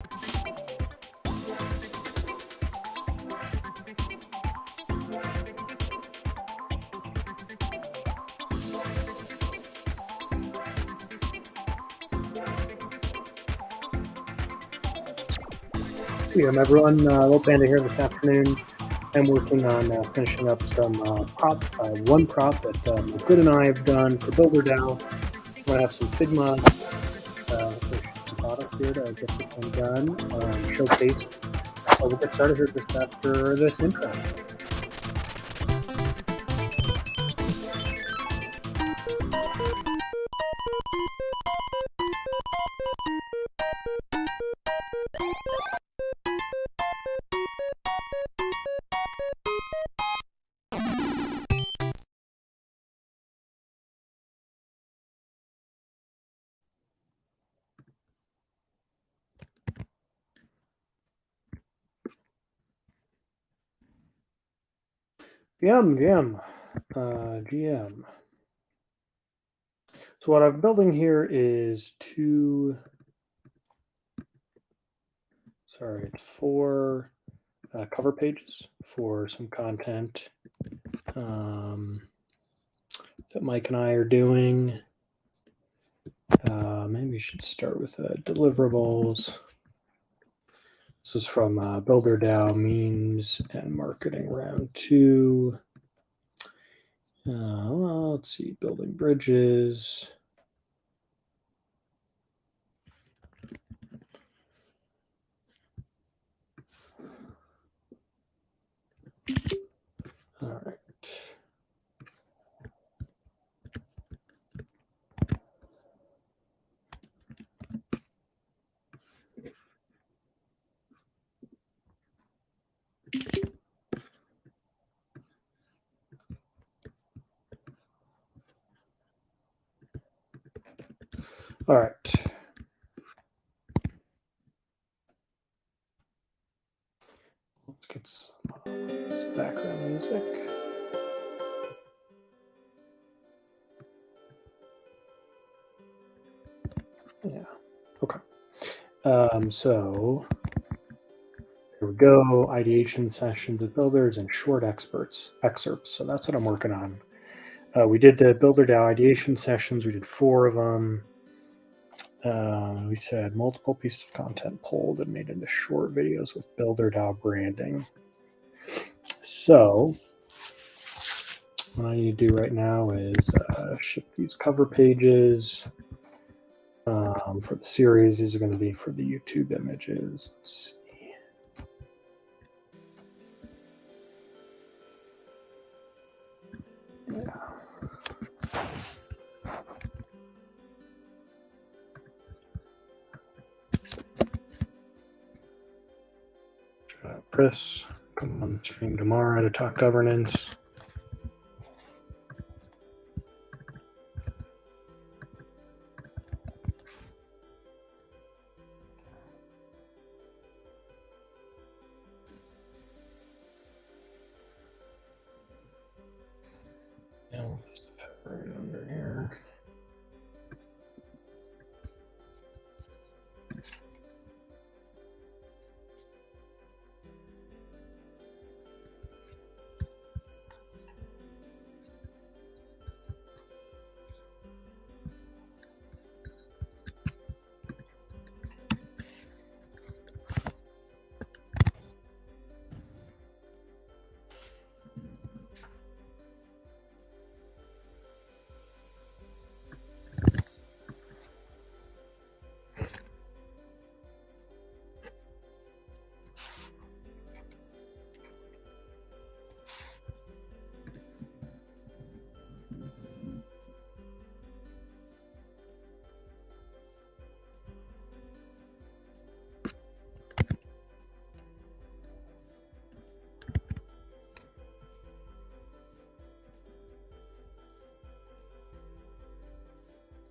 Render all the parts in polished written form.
Hey, everyone. Low Panda here this afternoon. I'm working on finishing up some one prop that Good and I have done for BuilderDAO. I'm going to have some Figma product here to get this one done, showcased. So we'll get started here just after this intro. GM. So what I'm building here is four cover pages for some content that Mike and I are doing. Maybe we should start with deliverables. This is from BuilderDAO Memes and Marketing Round 2. Well, let's see, building bridges. All right. All right. Let's get some background music. Yeah. Okay. So here we go. Ideation sessions with builders and short excerpts. So that's what I'm working on. We did the BuilderDAO ideation sessions. We did 4 of them. We said multiple pieces of content pulled and made into short videos with BuilderDAO branding. So what I need to do right now is ship these cover pages for the series. These are going to be for the YouTube images. Let's see. Yeah. Chris, come on stream tomorrow to talk governance. Yeah, we'll just put it right under here.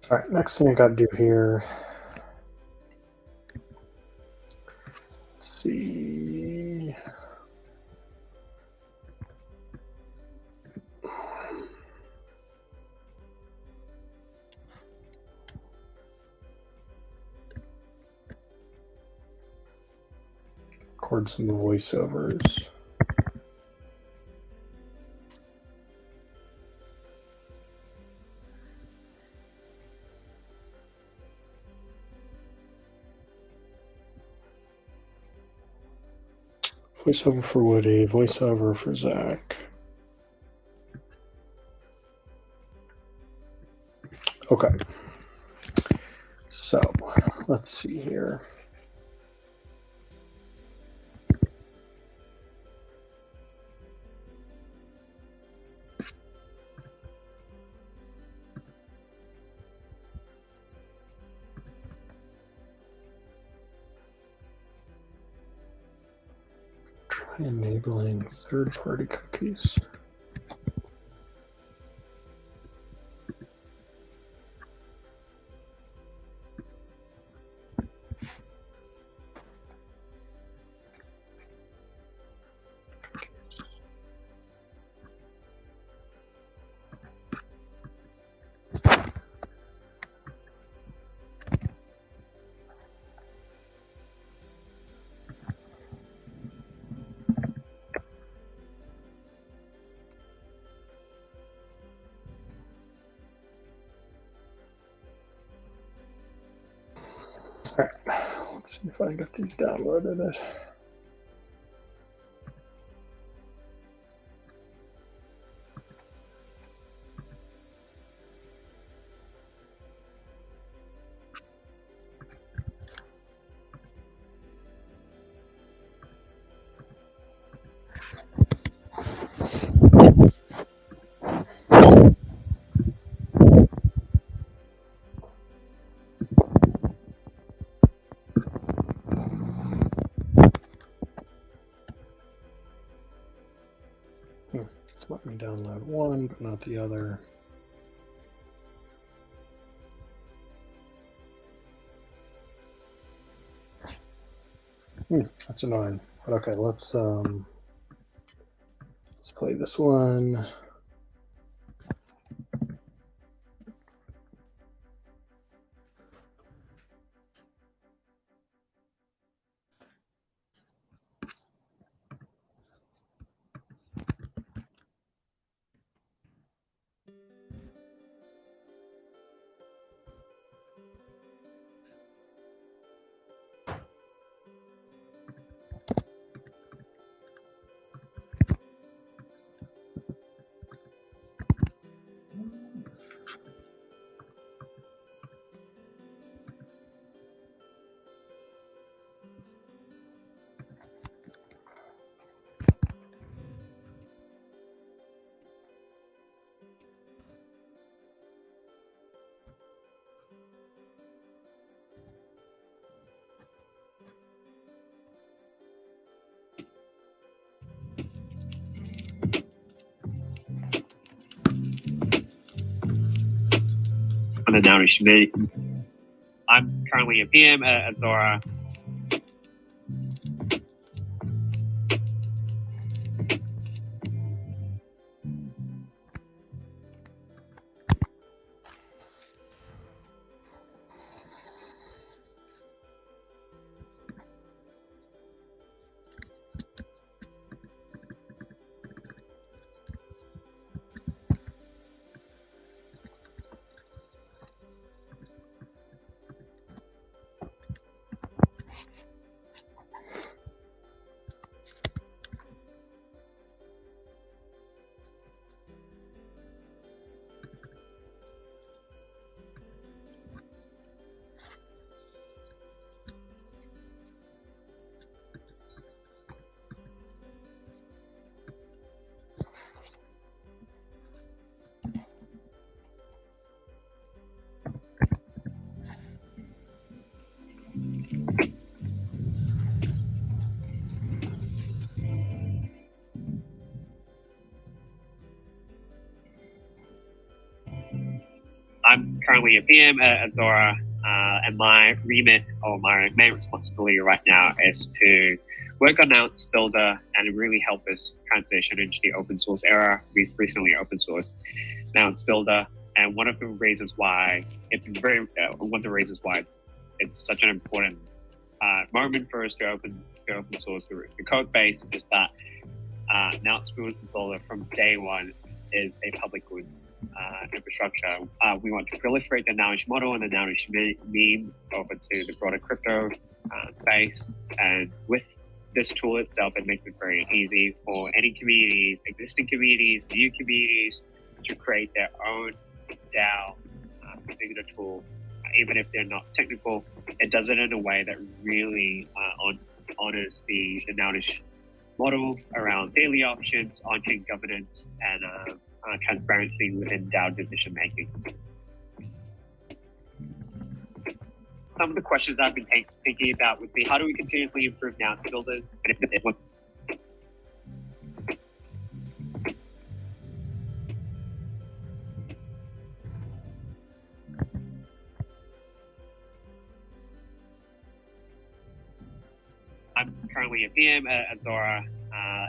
All right, next thing I got to do here. Let's see. record some voiceovers. Voiceover for Woody, voiceover for Zach. Okay. So let's see here. Try enabling third-party cookies. All right, let's see if I can get these downloaded. It's let me download one, but not the other. That's annoying. But okay, let's play this one. Now me. I'm currently a PM at Azora. I'm currently a PM at Azora, and my remit or my main responsibility right now is to work on Nance Builder and really help us transition into the open source era. We've recently open sourced Nance Builder, and one of the reasons why it's such an important moment for us to open open source the code base is that Now Builder from day one is a public good infrastructure. We want to proliferate the Nowish model and the Nowish meme over to the broader crypto space. And with this tool itself, it makes it very easy for any communities, existing communities, new communities, to create their own DAO using the tool. Even if they're not technical, it does it in a way that really honors the Nowish model around daily options, on-chain governance, and transparency within DAO decision making. Some of the questions I've been thinking about would be, how do we continuously improve Now Builders? I'm currently a PM at Zora,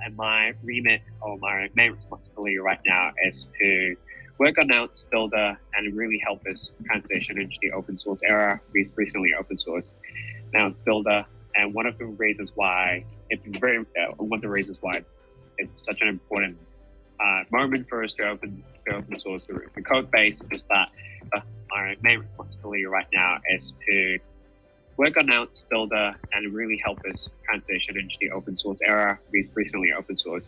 and my remit or my main responsibility right now is to work on Now Builder and really help us transition into the open source era. We've recently open sourced Now Builder, and one of the reasons why it's such an important moment for us to open source the code base is that our main responsibility right now is to work on Now Builder and really help us transition into the open source era. We've recently open sourced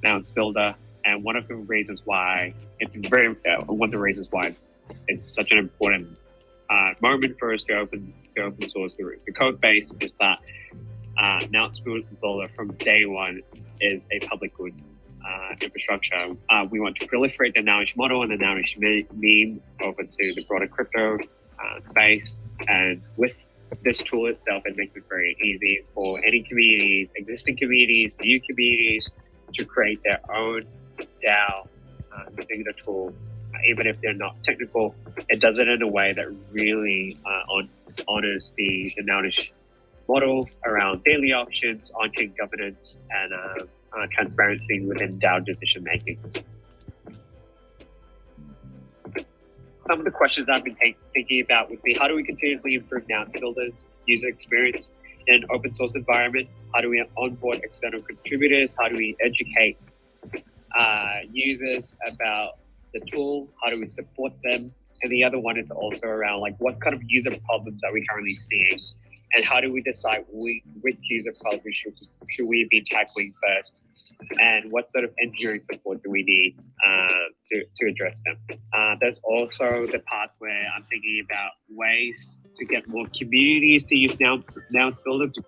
Now Builder, and one of the reasons why it's such an important moment for us to open source the code base is that Now Builder from day one is a public good infrastructure. We want to proliferate the Nowish model and the Nowish meme over to the broader crypto space, and with this tool itself, it makes it very easy for any communities, existing communities, new communities, to create their own DAO using the tool. Even if they're not technical, it does it in a way that really honors the Nowish model around daily options, on-chain governance, and transparency within DAO decision making. Some of the questions I've been thinking about would be, how do we continuously improve Now Builders' user experience in an open source environment? How do we onboard external contributors? How do we educate users about the tool? How do we support them? And the other one is also around, like, what kind of user problems are we currently seeing? And how do we decide which user problems should we be tackling first? And what sort of engineering support do we need to address them? There's also the part where I'm thinking about ways to get more communities to use Now Builder to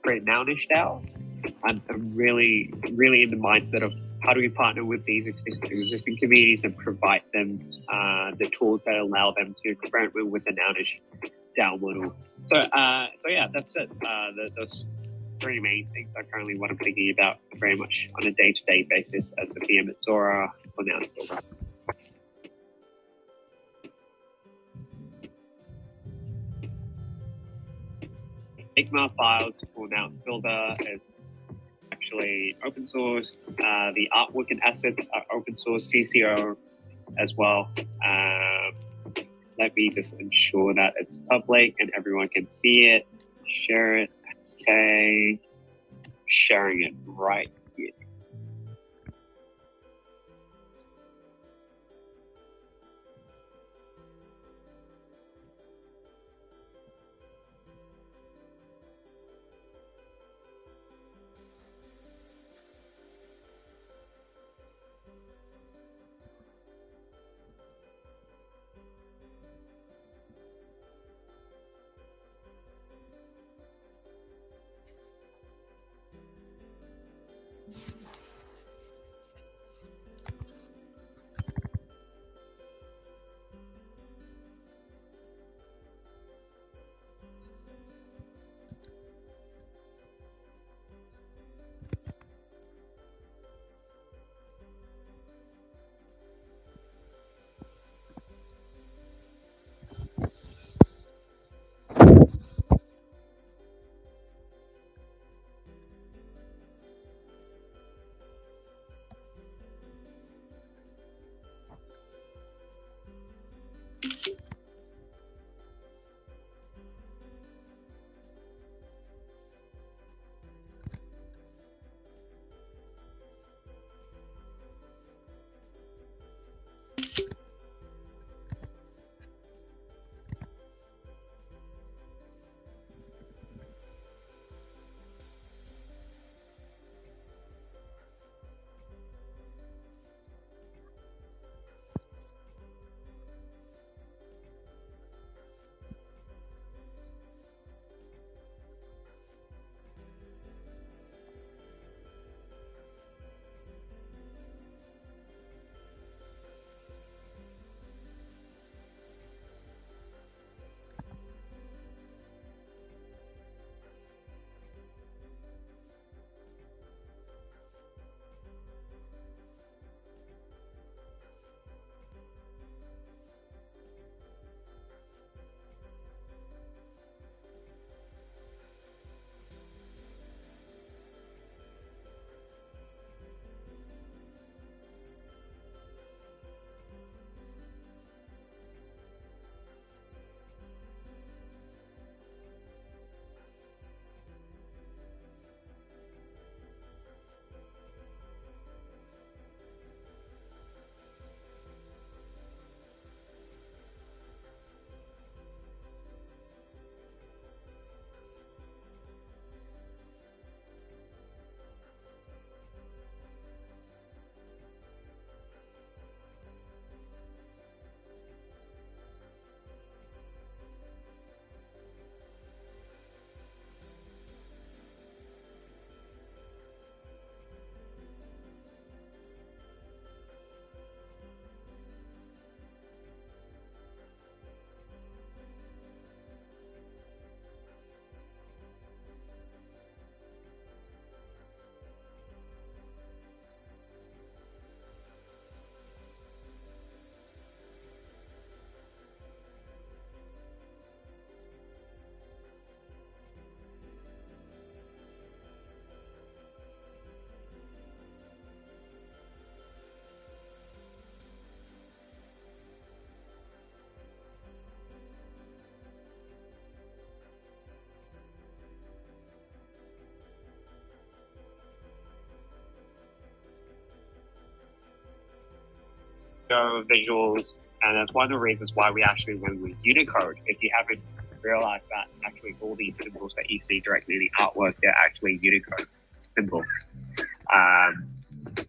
create Nowish DAOs. I'm really in the mindset of, how do we partner with these existing communities and provide them the tools that allow them to experiment with the Nowish DAO model? So yeah, that's it. Those three main things are currently what I'm thinking about very much on a day-to-day basis as the PM at Zora for Now Builder. Figma files for Now Builder is actually open source. The artwork and assets are open source, CC0 as well. Let me just ensure that it's public and everyone can see it. Share it. Okay. Sharing it right here. visuals, and that's one of the reasons why we actually went with Unicode. If you haven't realized that, actually all these symbols that you see directly in the artwork, they're actually Unicode symbols.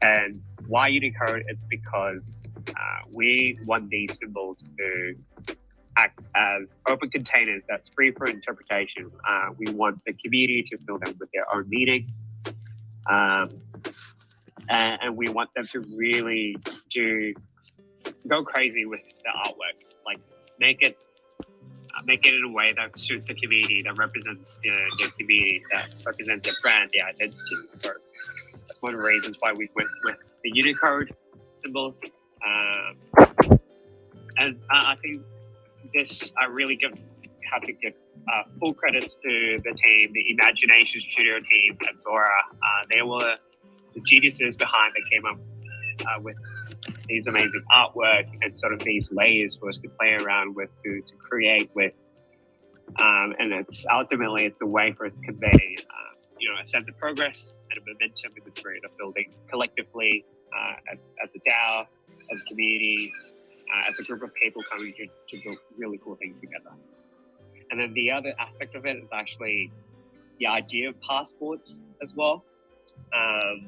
And why Unicode? It's because we want these symbols to act as open containers that's free for interpretation. We want the community to fill them with their own meaning. And we want them to really go crazy with the artwork, like make it in a way that suits the community, that represents the community, that represents their brand, their identity. So that's one of the reasons why we went with the Unicode symbol. And I think this, I really have to give full credits to the team, the Imagination Studio team at Zora. They were the geniuses behind that came up with these amazing artwork and sort of these layers for us to play around with, to create with. And it's ultimately a way for us to convey a sense of progress and a momentum in the spirit of building collectively as a DAO, as a community, as a group of people coming to build really cool things together. And then the other aspect of it is actually the idea of passports as well.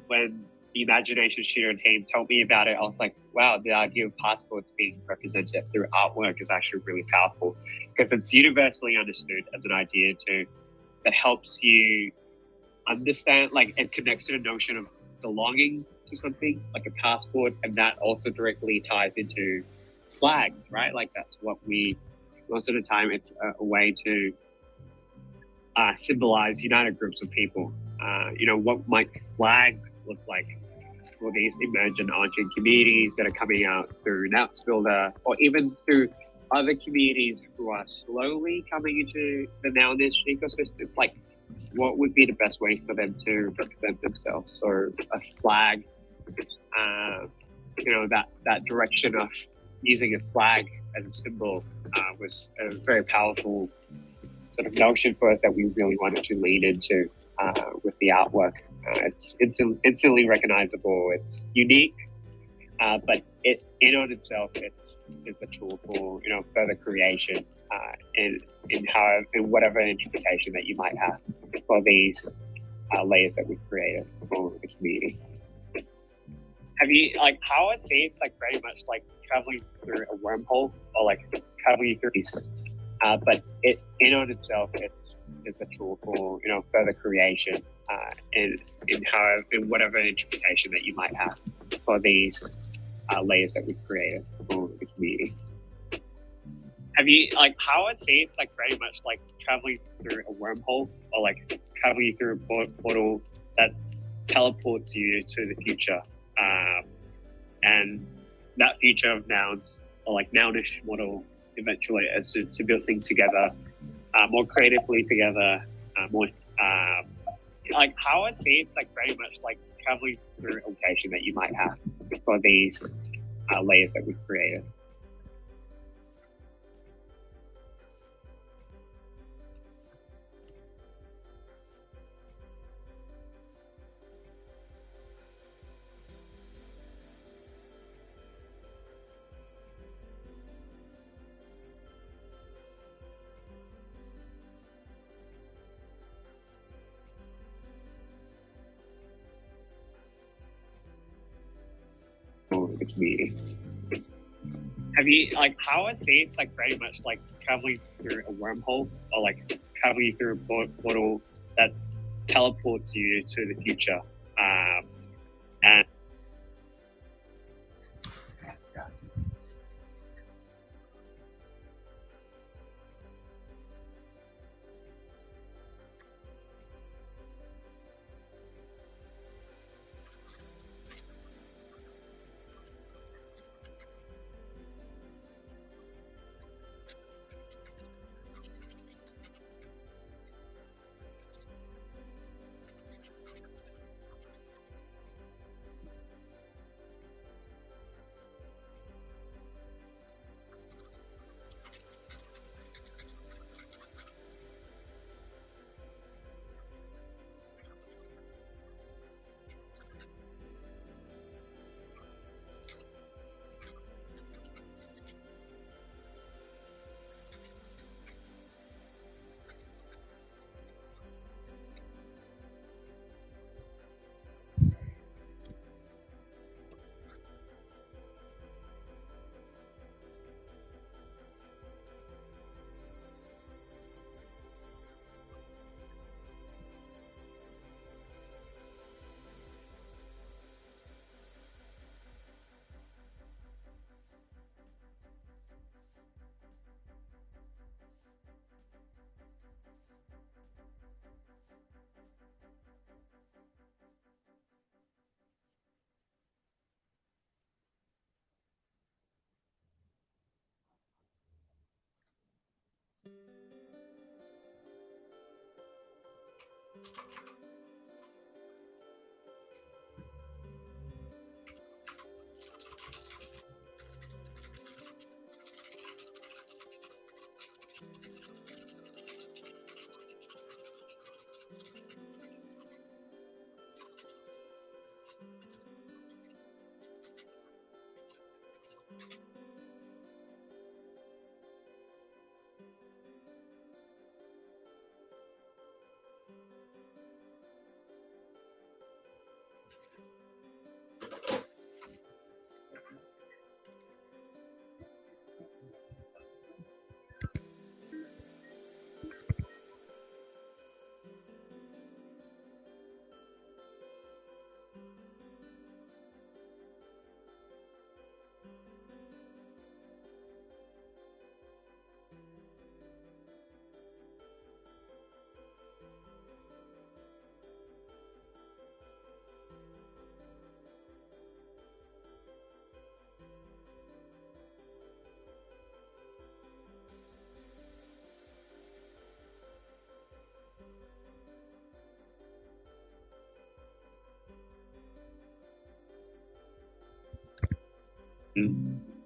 When the Imagination Studio team told me about it, I was like, wow, the idea of passports being represented through artwork is actually really powerful, because it's universally understood as an idea that helps you understand, like, it connects to the notion of belonging to something, like a passport, and that also directly ties into flags, right? Like, that's what most of the time, it's a way to symbolize united groups of people. What might flags look like for these emergent on-chain communities that are coming out through Nats Builder, or even through other communities who are slowly coming into the Now-Niche ecosystem? Like, what would be the best way for them to represent themselves? So a flag, that direction of using a flag as a symbol was a very powerful sort of notion for us that we really wanted to lean into with the artwork. It's instantly recognizable. It's unique, but it in on itself, it's a tool for further creation in whatever interpretation that you might have for these layers that we've created for the community. Have you how it seems like very much like traveling through a wormhole, or like traveling through these, but it in on itself, it's a tool for further creation in whatever interpretation that you might have for these layers that we've created for the community. Have you how it seems like very much like traveling through a wormhole, or like traveling through a portal that teleports you to the future, and that future of nouns, or like Now-Niche model eventually as to build things together more creatively together, more how it seems like very much like traveling through a location that you might have for these layers that we've created. The community. Have you how it seems like very much like traveling through a wormhole, or like traveling through a portal that teleports you to the future, and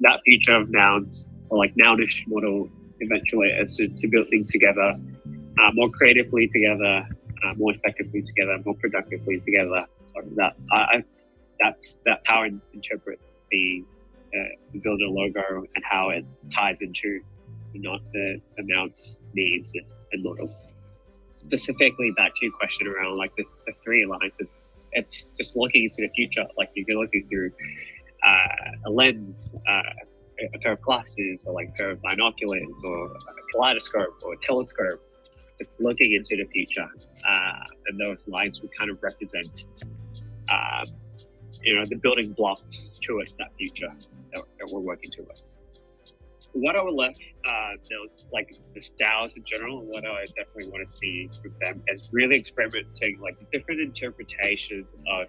That future of nouns, or like nounish model, eventually as to build things together more creatively together, more effectively together, more productively together. So that's how I interpret the builder logo and how it ties into the nouns needs and model. Specifically back to your question around like the three lines, it's just looking into the future, like you're looking through a lens, a pair of glasses, or like a pair of binoculars, or a kaleidoscope, or a telescope. It's looking into the future, and those lines would kind of represent, the building blocks towards that future that we're working towards. What I would left, like the styles in general, and what I definitely want to see with them is really experimenting, like different interpretations of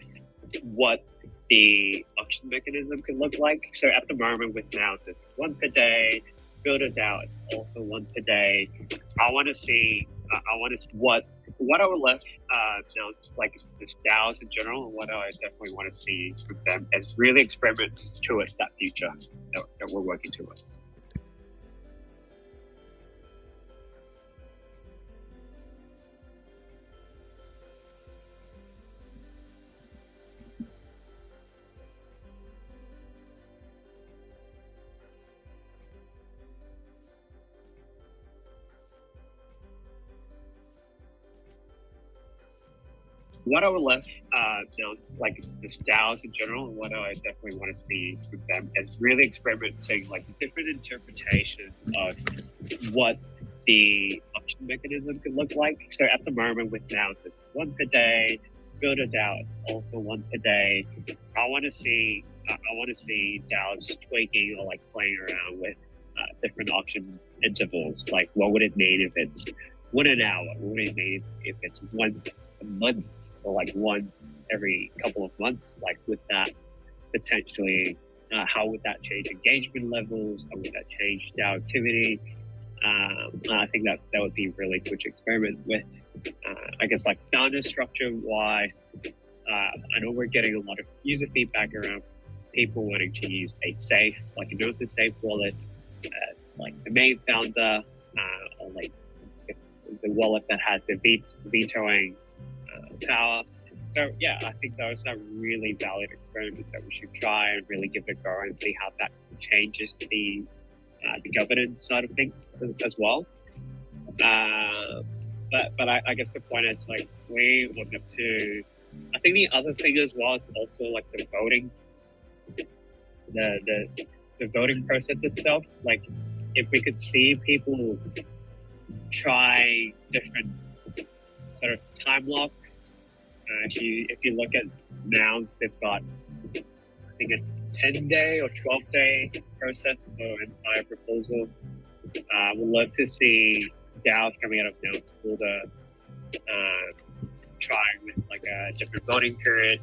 what the auction mechanism could look like. So at the moment with nouns, it's one per day. Builder DAO is also one per day. I want to see what I would left nouns, like the DAOs in general, and what I definitely want to see with them is really experiment towards that future that we're working towards. What I would left like the DAOs in general, and what I definitely want to see with them is really experimenting, like different interpretations of what the auction mechanism could look like. So at the moment with nouns, it's one per day. Builder DAO is also one per day. I want to see DAOs tweaking or like playing around with different auction intervals. Like, what would it mean if it's 1 an hour? What would it mean if it's 1 a month? Or like one every couple of months? Like, with that potentially, how would that change engagement levels? How would that change DAO activity? I think that would be really cool to experiment with. I guess like founder structure wise, I know we're getting a lot of user feedback around people wanting to use a safe, like a Gnosis safe wallet, like the main founder, or like the wallet that has the vetoing power. So yeah, I think those are really valid experiments that we should try and really give it a go and see how that changes the governance side of things as well. But I guess the point is, like, we want them to. I think the other thing as well is also like the voting, the voting process itself. Like, if we could see people try different sort of time locks. If you look at nouns, they've got, I think, a 10-day or 12-day process for an entire proposal. We'd love to see DAOs coming out of nouns Builder trying with like a different voting period.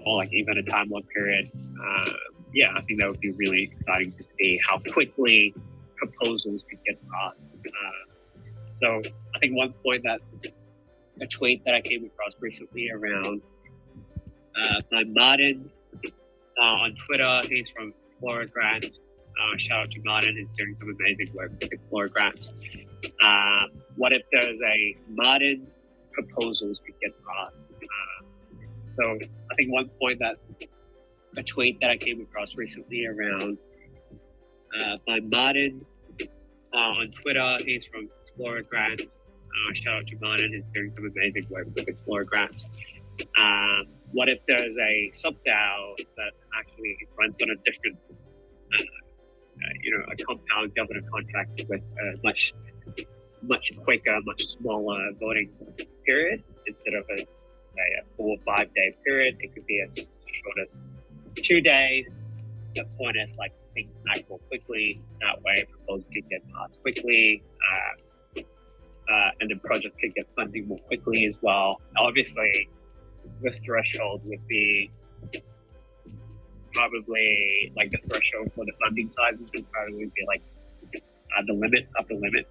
or like even a time lock period. Yeah, I think that would be really exciting to see how quickly proposals could get passed. So I think one point that a tweet that I came across recently around by Martin on Twitter. He's from Explorer Grants. Shout out to Martin. He's doing some amazing work with Explorer Grants. What if there's a Martin proposals could get passed? So I think one point that a tweet that I came across recently around by Martin on Twitter. He's from Explorer Grants. Shout out to Martin. He's doing some amazing work with Explorer Grants. What if there's a sub-DAO that actually runs on a different, a compound governance contract with a much quicker, much smaller voting period instead of a 4 or 5 day period? It could be as short as 2 days. The point is like things act more quickly. That way, proposals can get passed quickly, and the project could get funding more quickly as well. Obviously, the threshold would be probably like the threshold for the funding sizes would probably be like the limit upper limit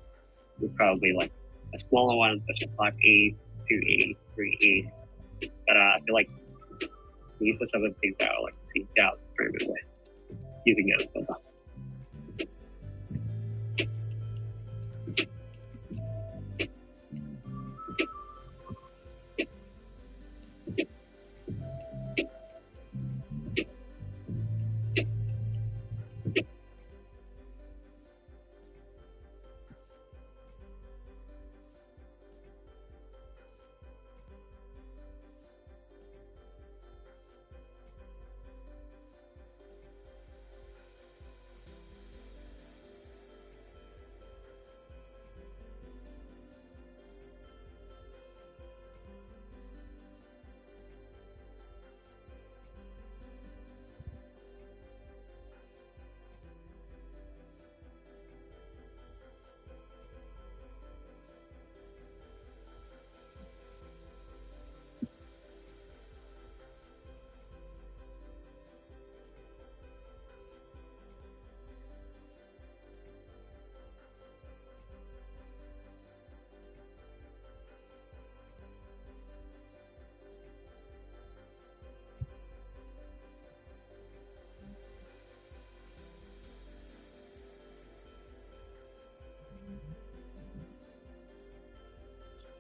would probably like a smaller one such as 5E, 2E, 3E. But I feel like these are some of the things that I like to see DAOs experiment with using Anthos.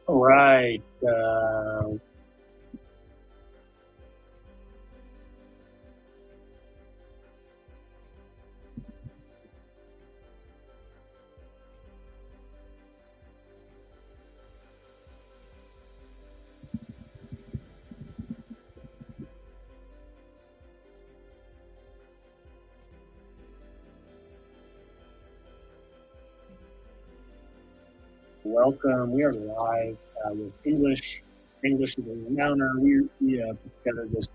All right. Welcome. We are live with English. English is a renouner. We put together this.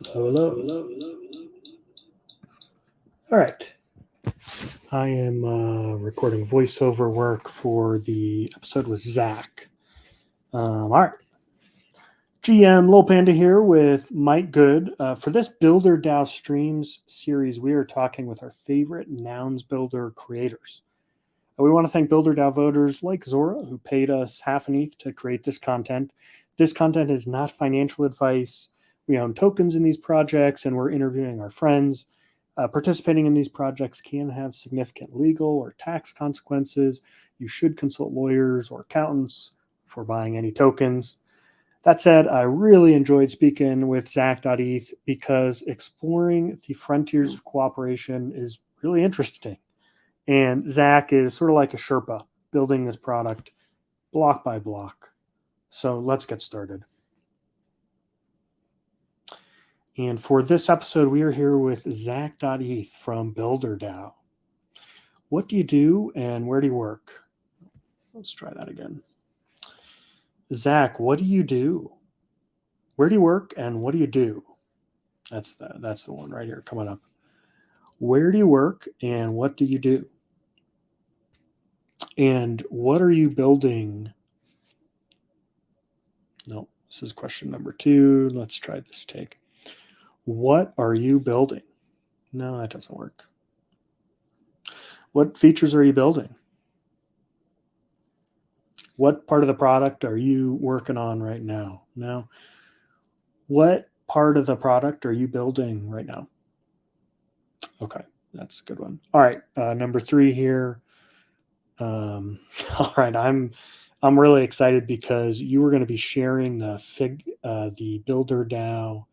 Hello, hello. All right. I am recording voiceover work for the episode with Zach. All right. GM Lil Panda here with Mike Good. For this Builder DAO Streams series, we are talking with our favorite Nouns Builder creators. We want to thank Builder DAO voters like Zora, who paid us half an ETH to create this content. This content is not financial advice. We own tokens in these projects, and we're interviewing our friends. Participating in these projects can have significant legal or tax consequences. You should consult lawyers or accountants for buying any tokens. That said, I really enjoyed speaking with Zach.eth because exploring the frontiers of cooperation is really interesting. And Zach is sort of like a Sherpa building this product block by block. So let's get started. And for this episode, we are here with Zach.eth from BuilderDAO. What do you do and where do you work? Let's try that again. Zach, what do you do? Where do you work and what do you do? That's the one right here coming up. Where do you work and what do you do? And what are you building? No, this is question number 2. Let's try this take. What are you building? No, that doesn't work. What features are you building? What part of the product are you working on right now? No. What part of the product are you building right now? Okay, that's a good one. All right, number 3 here. All right, I'm really excited because you are going to be sharing the Builder DAO,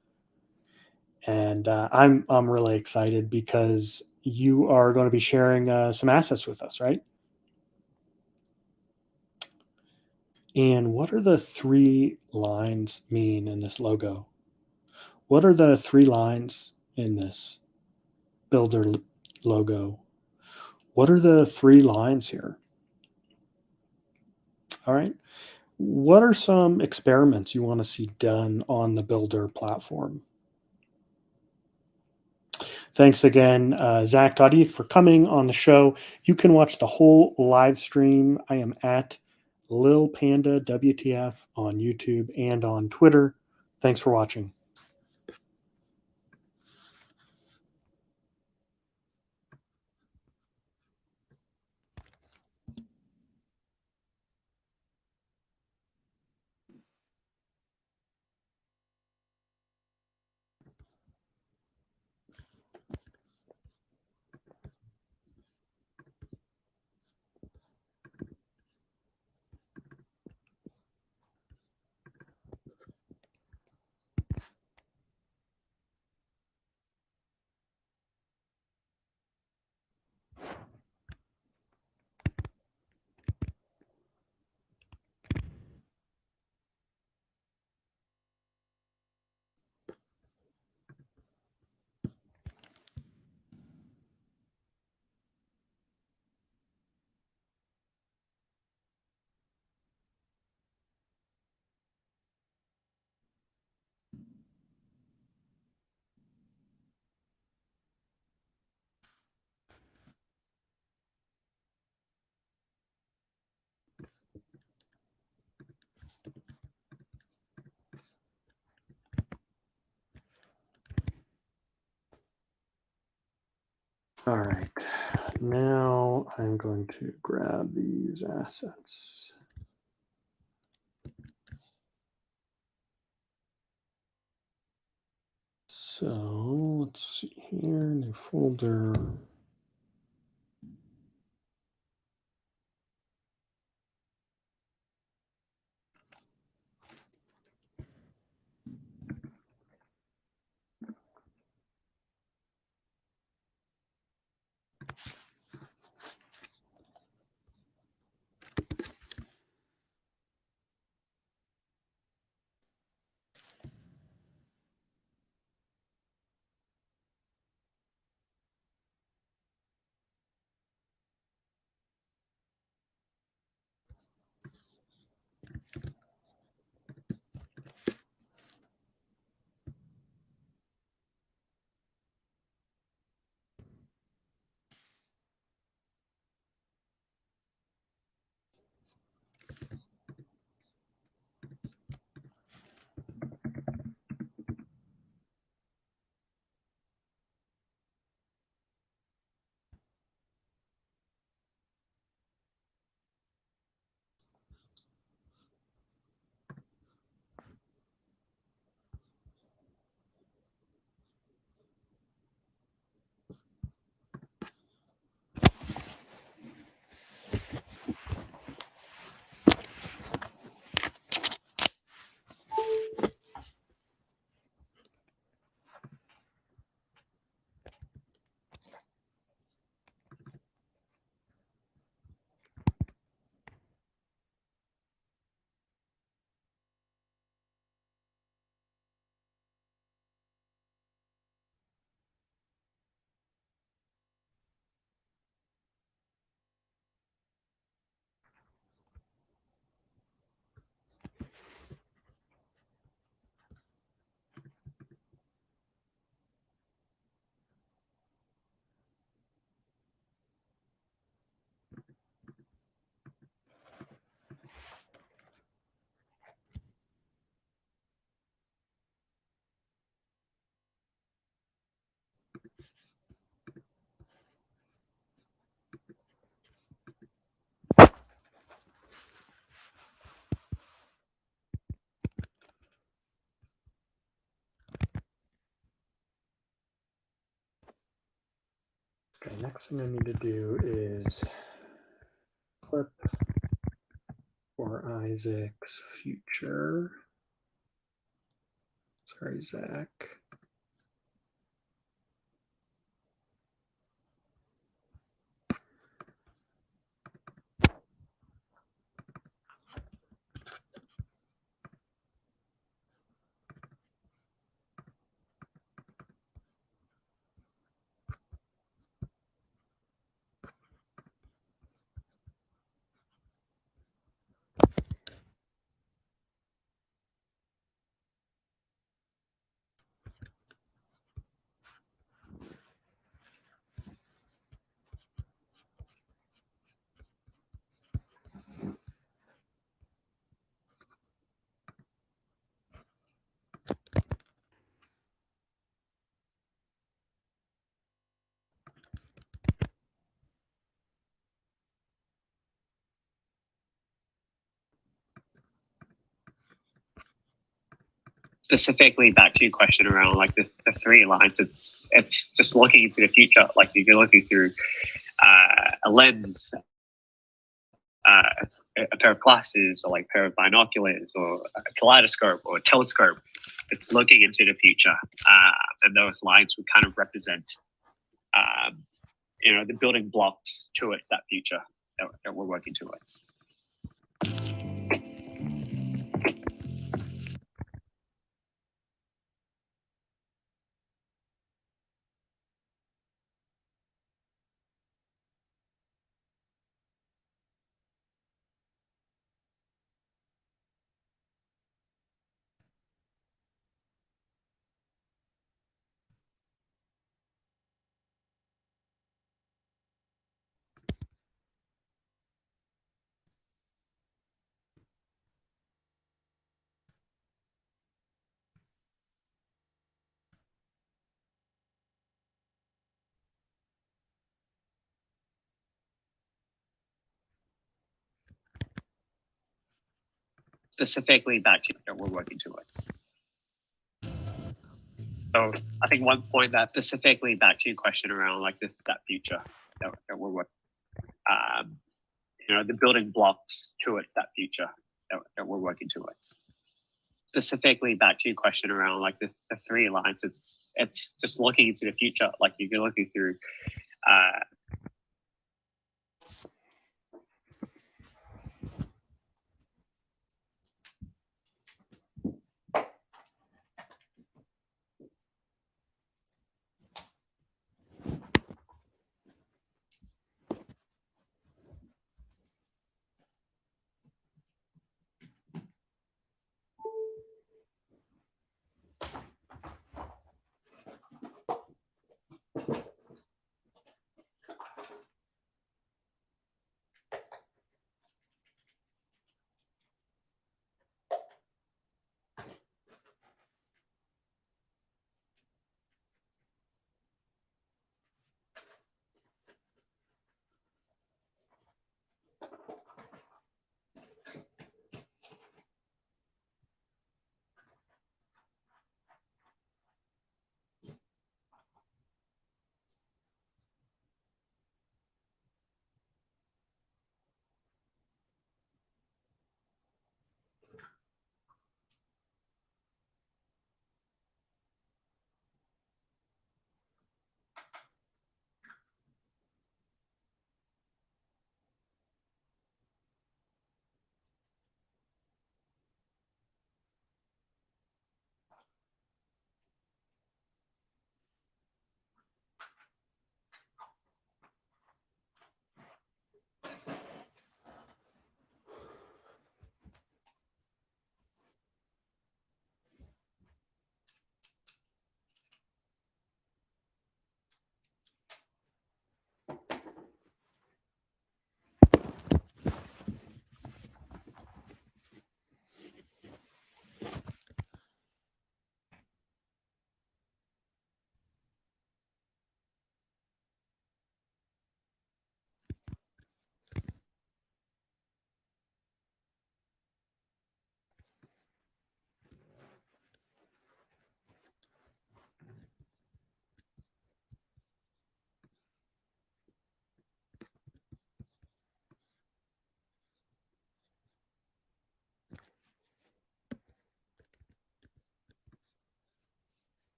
and I'm really excited because you are going to be sharing some assets with us, right? And what are the 3 lines mean in this logo? What are the 3 lines in this Builder logo? What are the 3 lines here? All right. What are some experiments you want to see done on the Builder platform? Thanks again, Zach.eth, for coming on the show. You can watch the whole live stream. I am at Lil Panda WTF on YouTube and on Twitter. Thanks for watching. All right, now I'm going to grab these assets. So let's see here, new folder. Okay, next thing I need to do is clip for Isaac's future. Sorry, Zach. Specifically back to your question around like the three lines, it's just looking into the future. Like if you're looking through a lens, a pair of glasses, or like a pair of binoculars, or a kaleidoscope, or a telescope, it's looking into the future, and those lines would kind of represent, the building blocks towards that future that we're working towards. specifically back to that we're working towards. So I think one point that specifically back to your question around like that future that we're working, the building blocks towards that future that we're working towards. Specifically back to your question around like the 3 lines, it's just looking into the future, like you're looking through.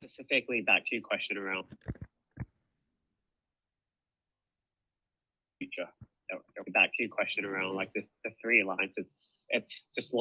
Specifically, back to your question around future. Back to your question around like the three lines. It's just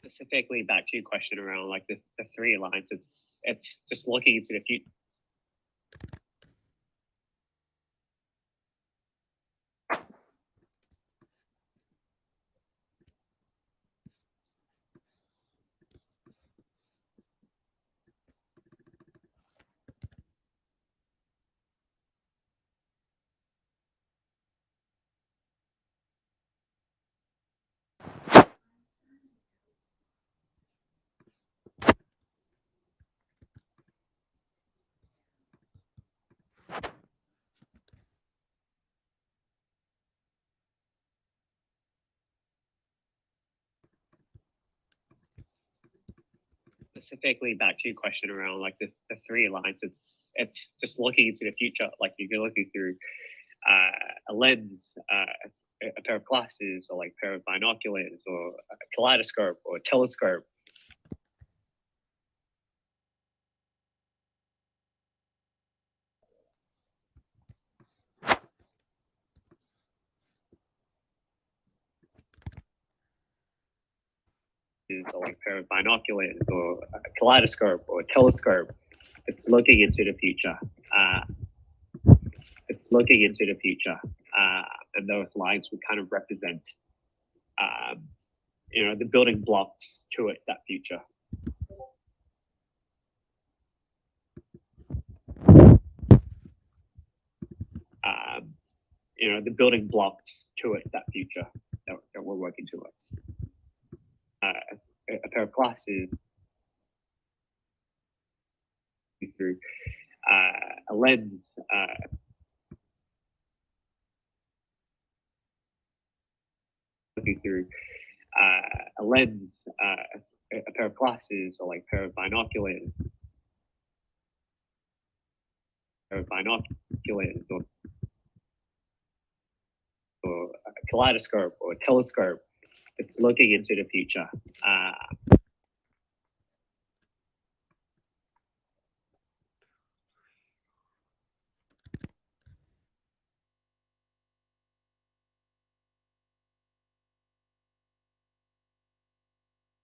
specifically back to your question around like the three lines. It's just looking into the future. Specifically back to your question around like the three lines. It's just looking into the future. Like you're looking through a lens, a pair of glasses, or like a pair of binoculars, or a kaleidoscope, or a telescope. Or like a pair of binoculars, or a kaleidoscope, or a telescope. It's looking into the future. It's looking into the future, and those lines would kind of represent, the building blocks towards that future. The building blocks towards that future that we're working towards. A pair of glasses through a lens, looking through a lens, a pair of glasses, or like a pair of binoculars, or a kaleidoscope, or a telescope. It's looking into the future.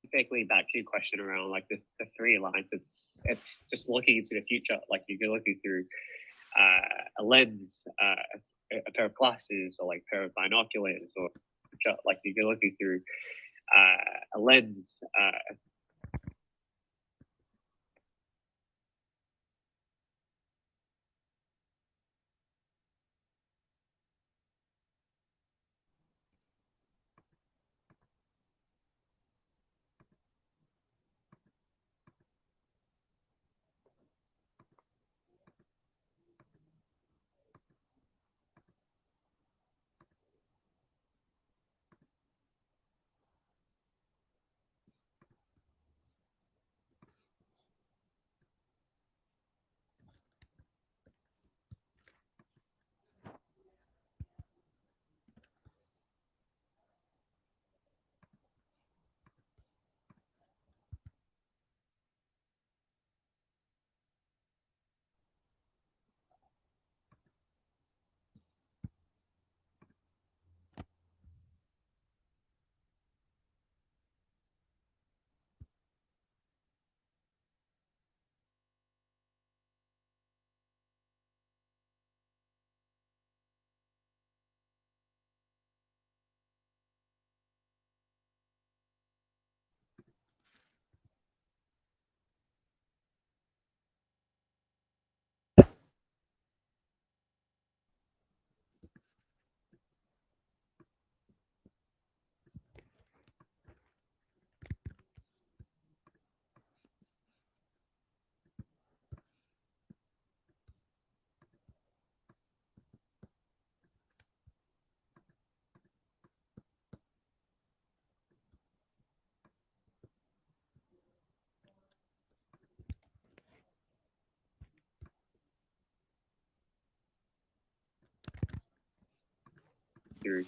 Specifically back to your question around like the three lines. It's just looking into the future. Like you're looking through a lens, a pair of glasses, or like a pair of binoculars, or like you're looking through a lens, through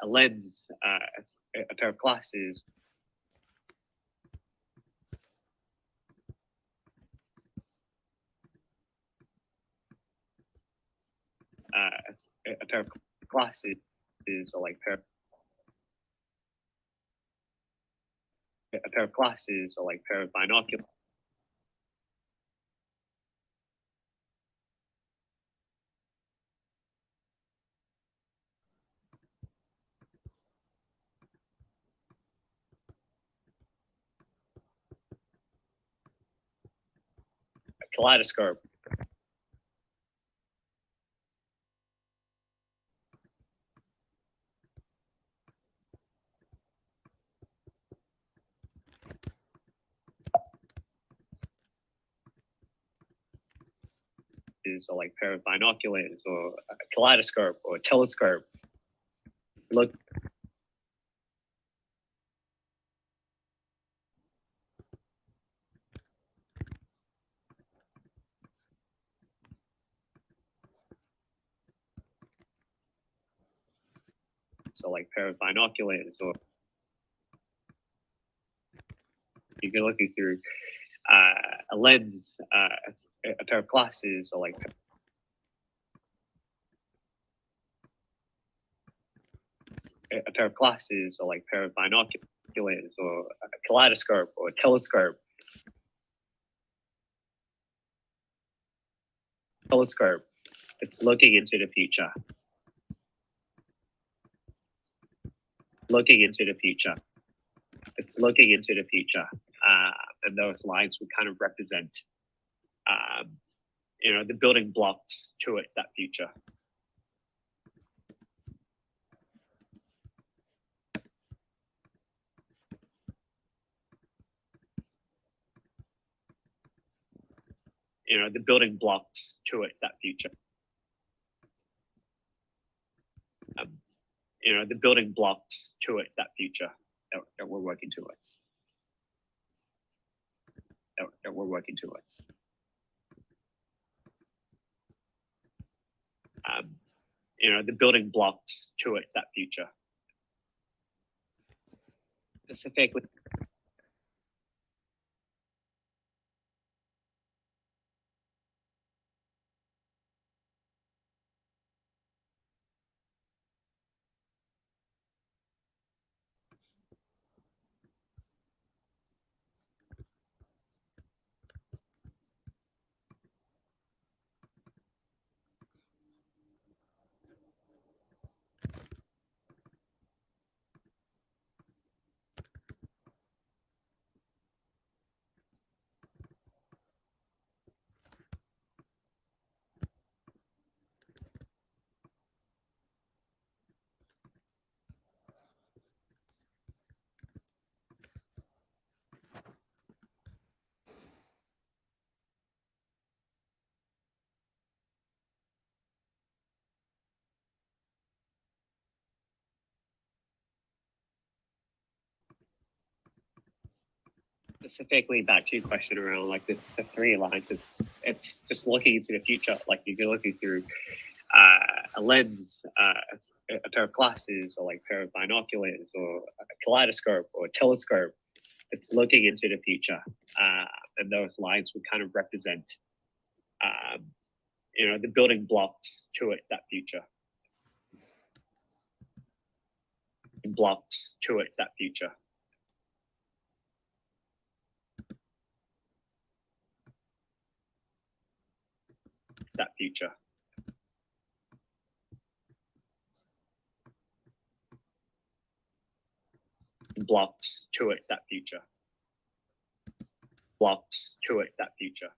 a lens, a pair of glasses, a pair of glasses, or like a pair of glasses, or like pair of binoculars. A kaleidoscope. Or like pair of binoculars, or a kaleidoscope, or a telescope. Look. So like pair of binoculars, or you can look through a lens, a pair of glasses, or like a pair of glasses, or like pair of binoculars, or a kaleidoscope, or a telescope. Telescope. It's looking into the future. Looking into the future. It's looking into the future. And those lines would kind of represent, the building blocks towards that future. The building blocks towards that future. The building blocks towards that future that we're working towards. That we're working towards. The building blocks towards that future. Specifically. Specifically back to your question around like the three lines, it's just looking into the future, like you're looking through a lens, a pair of glasses, or like a pair of binoculars, or a kaleidoscope, or a telescope. It's looking into the future, and those lines would kind of represent, the building blocks towards that future. Blocks towards that future. It's that future. Blocks towards that future. Blocks towards that future.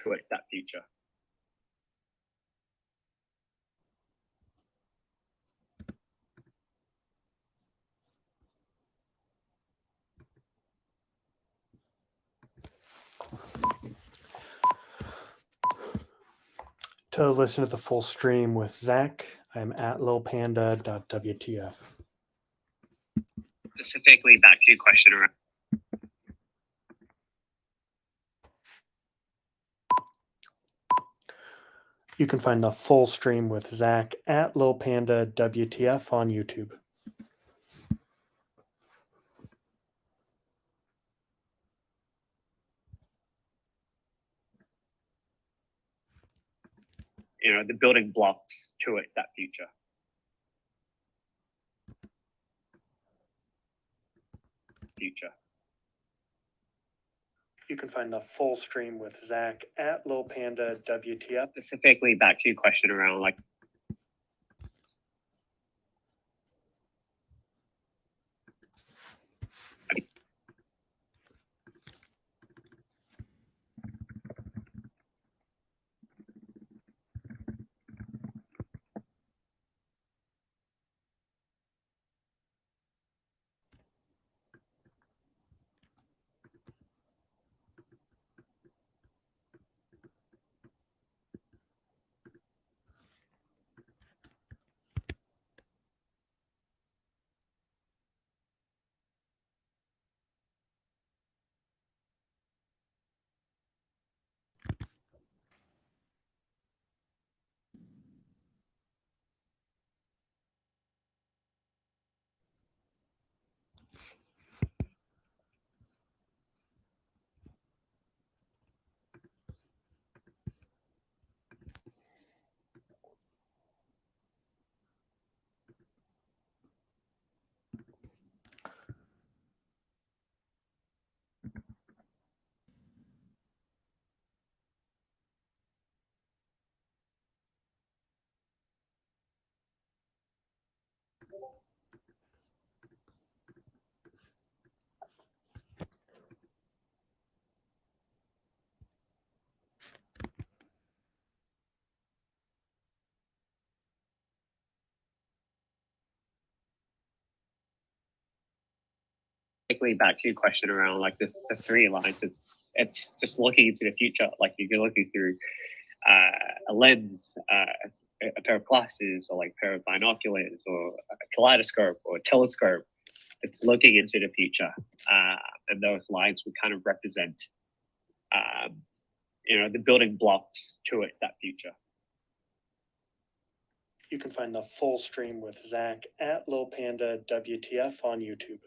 Towards that future. To listen to the full stream with Zach, I'm at lilpanda.wtf. Specifically back to your question around. You can find the full stream with Zach at lilpanda.wtf on YouTube. The building blocks towards that future. Future. You can find the full stream with Zach at lilpanda.wtf. Specifically back to your question around like. Back to your question around like the three lines, it's just looking into the future, like you're looking through a lens, a pair of glasses, or like a pair of binoculars, or a kaleidoscope, or a telescope. It's looking into the future, and those lines would kind of represent, the building blocks towards that future. You can find the full stream with Zach at lilpanda.wtf on YouTube.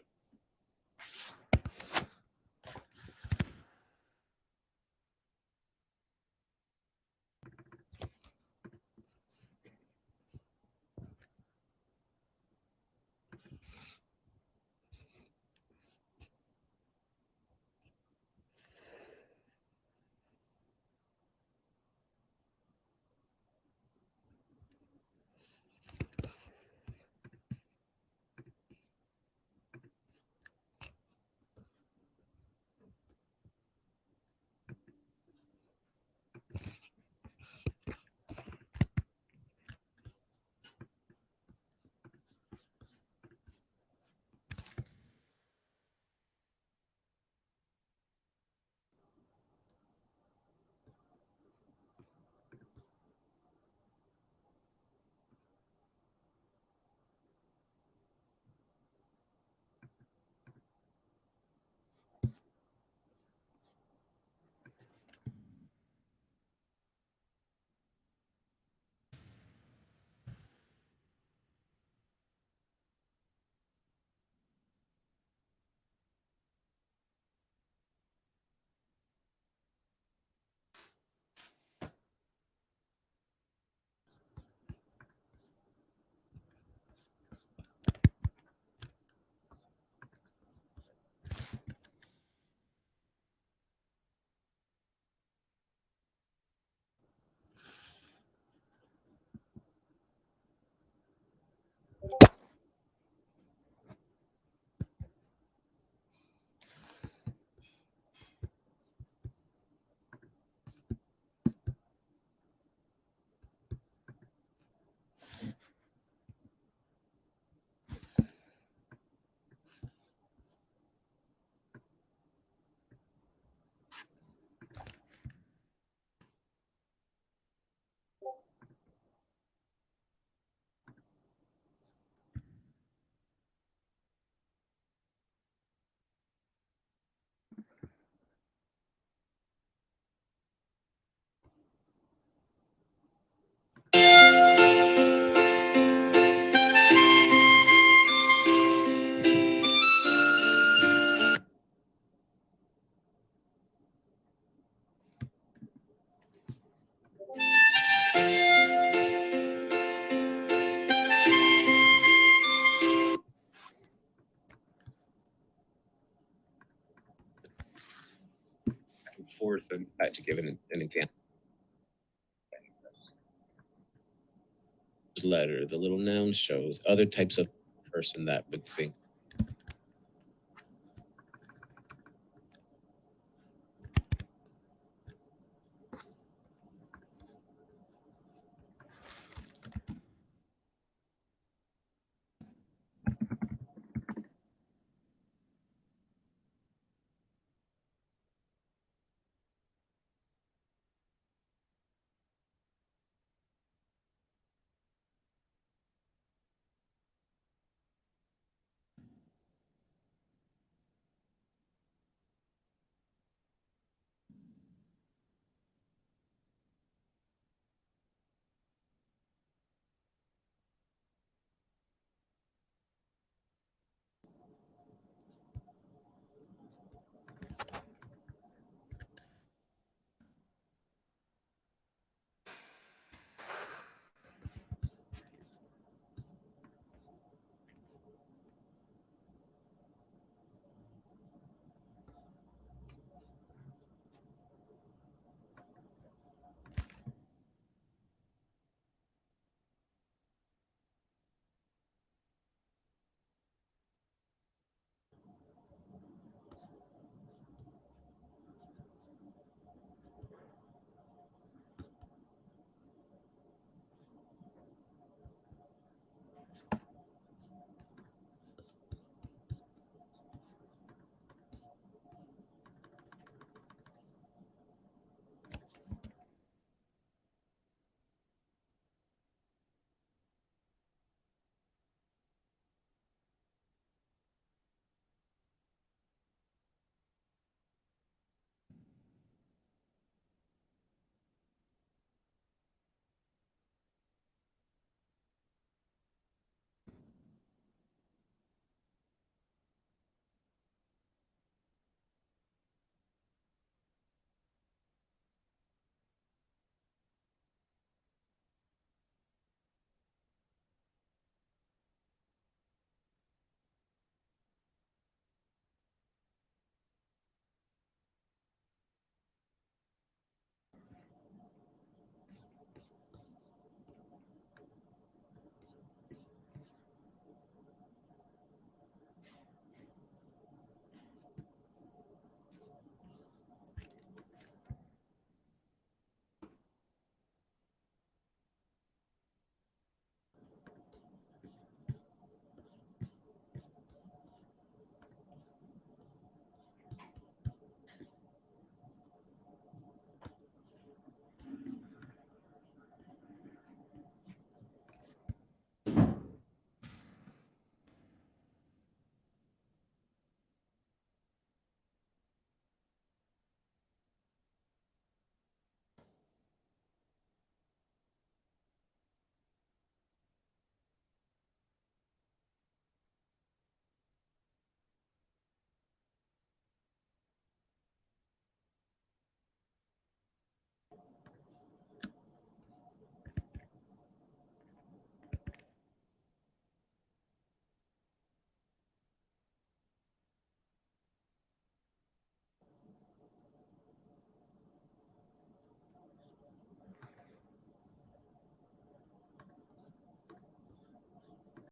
forth and To give an example. Letter, the little noun shows other types of person that would think